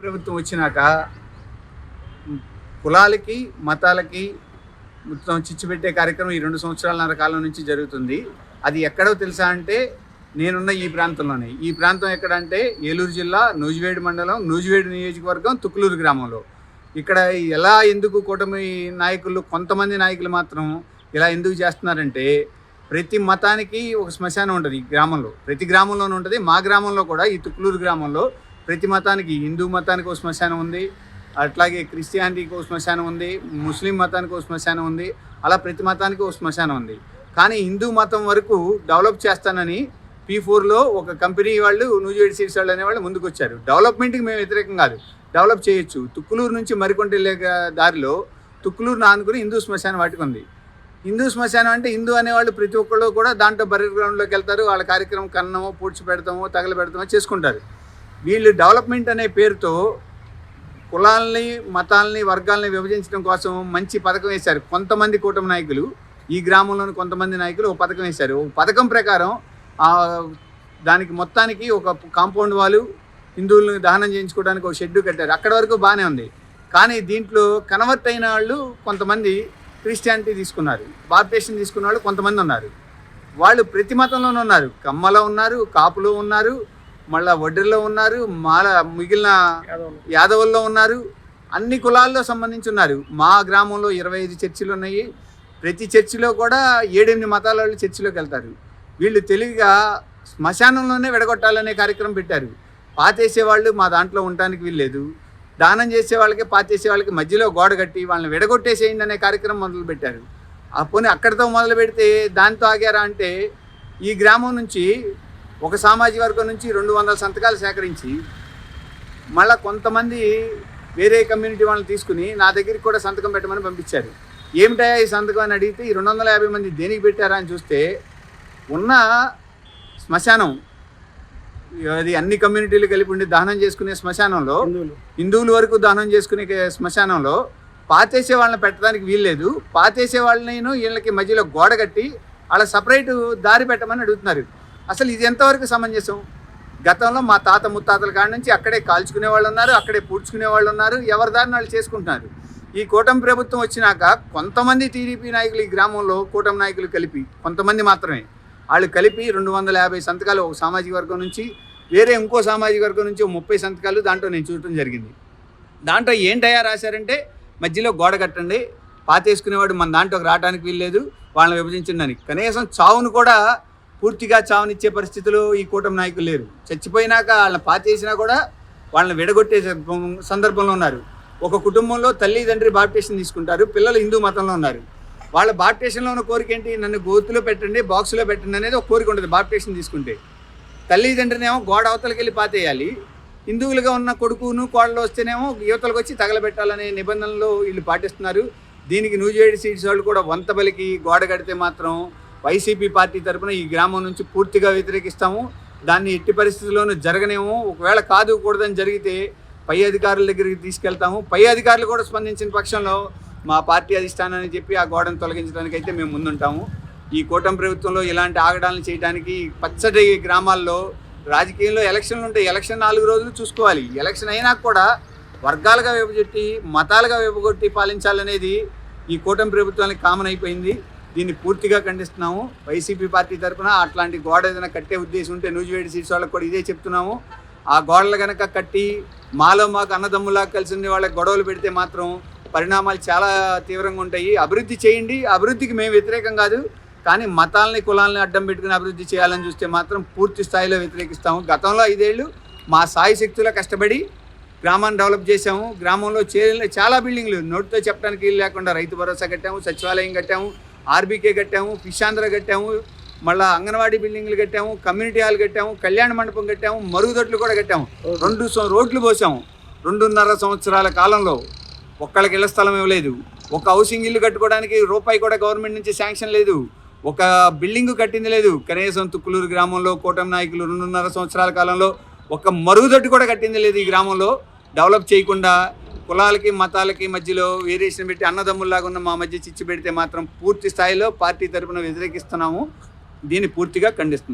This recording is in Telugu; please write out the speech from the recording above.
ప్రభుత్వం వచ్చినాక కులాలకి మతాలకి మొత్తం చిచ్చు పెట్టే కార్యక్రమం ఈ 2 సంవత్సరాలన్నర కాలం నుంచి జరుగుతుంది. అది ఎక్కడో తెలుసా అంటే నేనున్న ఈ ప్రాంతంలోనే. ఈ ప్రాంతం ఎక్కడంటే ఏలూరు జిల్లా నూజివేడు మండలం నూజివేడు నియోజకవర్గం తుక్కులూరు గ్రామంలో. ఇక్కడ ఎలా ఎందుకు కూటమి నాయకులు కొంతమంది నాయకులు మాత్రం ఇలా ఎందుకు చేస్తున్నారంటే ప్రతి మతానికి ఒక శ్మశానం ఉంటుంది ఈ గ్రామంలో. ప్రతి గ్రామంలోనూ ఉంటుంది. మా గ్రామంలో కూడా ఈ తుక్కులూరు గ్రామంలో ప్రతి మతానికి హిందూ మతానికి ఒక శ్మశానం ఉంది, అట్లాగే క్రిస్టియానిటీకి ఒక శ్మశానం ఉంది, ముస్లిం మతానికి ఒక శ్మశానం ఉంది, అలా ప్రతి మతానికి ఒక శ్మశానం ఉంది. కానీ హిందూ మతం వరకు డెవలప్ చేస్తానని P4లో ఒక కంపెనీ వాళ్ళు నూజివేడు సీడ్స్ వాళ్ళు అనేవాళ్ళు ముందుకు వచ్చారు. డెవలప్మెంట్కి మేము వ్యతిరేకం కాదు, డెవలప్ చేయొచ్చు. తుక్కులూరు నుంచి మరికొంట వెళ్ళే దారిలో తుక్కులూరు ఆనుకుని హిందూ శ్మశానం వాటికి ఉంది. హిందూ శ్మశానం అంటే హిందూ అనేవాళ్ళు ప్రతి ఒక్కళ్ళు కూడా దాంట్లో బర్రెర్ గ్రౌండ్లోకి వెళ్తారు. వాళ్ళ కార్యక్రమం కన్నమో పూడ్చి పెడతామో తగలబెడతామో చేసుకుంటారు. వీళ్ళు డెవలప్మెంట్ అనే పేరుతో కులాలని మతాలని వర్గాలని విభజించడం కోసం మంచి పథకం వేశారు కొంతమంది కూటమి నాయకులు. ఈ గ్రామంలోని కొంతమంది నాయకులు ఒక పథకం వేశారు. ఒక పథకం ప్రకారం దానికి మొత్తానికి ఒక కాంపౌండ్ వాళ్ళు హిందువులను దహనం చేయించుకోవడానికి ఒక షెడ్డు కట్టారు. అక్కడ వరకు బాగానే ఉంది. కానీ దీంట్లో కన్వర్ట్ అయిన వాళ్ళు కొంతమంది క్రిస్టియానిటీ తీసుకున్నారు, బాప్టిజం తీసుకున్న వాళ్ళు కొంతమంది ఉన్నారు. వాళ్ళు ప్రతి మతంలోనూ ఉన్నారు. కమ్మలో ఉన్నారు, కాపులో ఉన్నారు, మళ్ళీ వడ్డీలో ఉన్నారు, మిగిలిన యాదవుల్లో ఉన్నారు, అన్ని కులాల్లో సంబంధించి ఉన్నారు. మా గ్రామంలో 25 చర్చిలు ఉన్నాయి. ప్రతి చర్చిలో కూడా 7-8 మతాల వాళ్ళు చర్చిలోకి వెళ్తారు. వీళ్ళు తెలివిగా శ్మశానంలోనే విడగొట్టాలనే కార్యక్రమం పెట్టారు. పాతేసేవాళ్ళు మా దాంట్లో ఉండటానికి వీల్లేదు, దానం చేసే వాళ్ళకి పాతేసే వాళ్ళకి మధ్యలో గోడ కట్టి వాళ్ళని విడగొట్టేసేయండి అనే కార్యక్రమం మొదలు పెట్టారు. పోనీ అక్కడితో మొదలు పెడితే దాంతో ఆగారా అంటే ఈ గ్రామం నుంచి ఒక సామాజిక వర్గం నుంచి 200 సంతకాలు సేకరించి మళ్ళీ కొంతమంది వేరే కమ్యూనిటీ వాళ్ళని తీసుకుని నా దగ్గరికి కూడా సంతకం పెట్టమని పంపించారు. ఏమిటాయా ఈ సంతకం అని అడిగితే ఈ 250 మంది దేనికి పెట్టారా అని చూస్తే ఉన్న శ్మశానం అది అన్ని కమ్యూనిటీలు కలిపి ఉండి దహనం చేసుకునే శ్మశానంలో, హిందువుల వరకు దహనం చేసుకునే శ్మశానంలో పాతేసే వాళ్ళని పెట్టడానికి వీల్లేదు. పాతేసే వాళ్ళని వీళ్ళకి మధ్యలో గోడ కట్టి వాళ్ళ సపరేటు దారి పెట్టమని అడుగుతున్నారు. అసలు ఇది ఎంతవరకు సమంజసం? గతంలో మా తాత ముత్తాతల కాడ నుంచి అక్కడే కాల్చుకునే వాళ్ళు ఉన్నారు, అక్కడే పూడ్చుకునే వాళ్ళు ఉన్నారు, ఎవరి దారిని వాళ్ళు చేసుకుంటున్నారు. ఈ కూటమి ప్రభుత్వం వచ్చినాక కొంతమంది టీడీపీ నాయకులు ఈ గ్రామంలో కూటమి నాయకులు కలిపి కొంతమంది మాత్రమే వాళ్ళు కలిపి 250 సంతకాలు ఒక సామాజిక వర్గం నుంచి, వేరే ఇంకో సామాజిక వర్గం నుంచి 30 సంతకాలు దాంట్లో నేను చూడటం జరిగింది. దాంట్లో ఏంటయ్యా రాశారంటే మధ్యలో గోడ కట్టండి, పాతేసుకునేవాడు మన దాంట్లోకి రావడానికి వీల్లేదు, వాళ్ళని విభజించండి. కనీసం చావును కూడా పూర్తిగా చావునిచ్చే పరిస్థితులు ఈ కూటమి నాయకులు లేరు. చచ్చిపోయినాక వాళ్ళని పాతేసినా కూడా వాళ్ళని విడగొట్టే సందర్భంలో ఉన్నారు. ఒక కుటుంబంలో తల్లి తండ్రి బాప్టిజం తీసుకుంటారు, పిల్లలు హిందూ మతంలో ఉన్నారు. వాళ్ళ బాప్టిజంలో ఉన్న కోరిక ఏంటి? నన్ను గోతులో పెట్టండి, బాక్సులో పెట్టండి అనేది ఒక కోరిక ఉంటుంది బాప్టిజం తీసుకుంటే. తల్లిదండ్రినేమో గోడ అవతలకి వెళ్ళి పాతేయాలి, హిందువులుగా ఉన్న కొడుకును కోడలు వస్తేనేమో యువతలకు వచ్చి తగలబెట్టాలనే నిబంధనలు వీళ్ళు పాటిస్తున్నారు. దీనికి నూజివేడు సీడ్స్ వాళ్ళు కూడా వంతబలికి గోడ కడితే మాత్రం వైసీపీ పార్టీ తరఫున ఈ గ్రామం నుంచి పూర్తిగా వ్యతిరేకిస్తాము. దాన్ని ఎట్టి పరిస్థితుల్లోనూ జరగనేమో. ఒకవేళ కూడదని జరిగితే పై అధికారుల దగ్గరికి తీసుకెళ్తాము. పై అధికారులు కూడా స్పందించిన పక్షంలో మా పార్టీ అధిష్టానాన్ని చెప్పి ఆ గోడను తొలగించడానికి అయితే మేము ముందుంటాము. ఈ కూటమి ప్రభుత్వంలో ఇలాంటి ఆగడాలను చేయడానికి పచ్చడి గ్రామాల్లో రాజకీయంలో ఎలక్షన్లు ఉంటాయి. ఎలక్షన్ 4 రోజులు చూసుకోవాలి. ఎలక్షన్ అయినా కూడా వర్గాలుగా విభజెట్టి మతాలుగా విభగొట్టి పాలించాలనేది ఈ కూటమి ప్రభుత్వానికి కామన్ అయిపోయింది. దీన్ని పూర్తిగా ఖండిస్తున్నాము. వైసీపీ పార్టీ తరఫున అట్లాంటి గోడ ఏదైనా కట్టే ఉద్దేశం ఉంటే నూజివేడు సీట్స్ వాళ్ళకి కూడా ఇదే చెప్తున్నాము. ఆ గోడలు కనుక కట్టి మాలో మాకు అన్నదమ్ములా కలిసి ఉండే వాళ్ళకి గొడవలు పెడితే మాత్రం పరిణామాలు చాలా తీవ్రంగా ఉంటాయి. అభివృద్ధి చేయండి, అభివృద్ధికి మేము వ్యతిరేకం కాదు, కానీ మతాలని కులాలని అడ్డం పెట్టుకుని అభివృద్ధి చేయాలని చూస్తే మాత్రం పూర్తి స్థాయిలో వ్యతిరేకిస్తాము. గతంలో 5 ఏళ్ళు మా సాయి శక్తులా కష్టపడి గ్రామాన్ని డెవలప్ చేసాము. గ్రామంలో చాలా బిల్డింగ్లు నోటితో చెప్పడానికి వీలు లేకుండా రైతు భరోసా కట్టాము, సచివాలయం కట్టాము, ఆర్బీకే కట్టాము, ఫిషాంధ్ర కట్టాము, మళ్ళీ అంగన్వాడీ బిల్డింగ్లు కట్టాము, కమ్యూనిటీ హాల్ కట్టాము, కళ్యాణ మండపం కట్టాము, మరుగుదొడ్లు కూడా కట్టాము, 2 రోడ్లు పోసాము. 2.5 సంవత్సరాల కాలంలో ఒక్కళ్ళకి ఇళ్ల స్థలం ఇవ్వలేదు. ఒక హౌసింగ్ ఇల్లు కట్టుకోవడానికి రూపాయి కూడా గవర్నమెంట్ నుంచి శాంక్షన్ లేదు. ఒక బిల్డింగ్ కట్టింది లేదు. కనీసం తుక్కులూరు గ్రామంలో కూటమి నాయకులు 2.5 సంవత్సరాల కాలంలో ఒక మరుగుదొడ్డి కూడా కట్టింది లేదు. ఈ గ్రామంలో డెవలప్ చేయకుండా కులాలకి మతాలకి మధ్యలో వేరియేషన్ పెట్టి అన్నదమ్ముల్లాగా ఉన్న మా మధ్య చిచ్చు పెడితే మాత్రం పూర్తి స్థాయిలో పార్టీ తరఫున వ్యతిరేకిస్తున్నాము. దీన్ని పూర్తిగా ఖండిస్తున్నాము.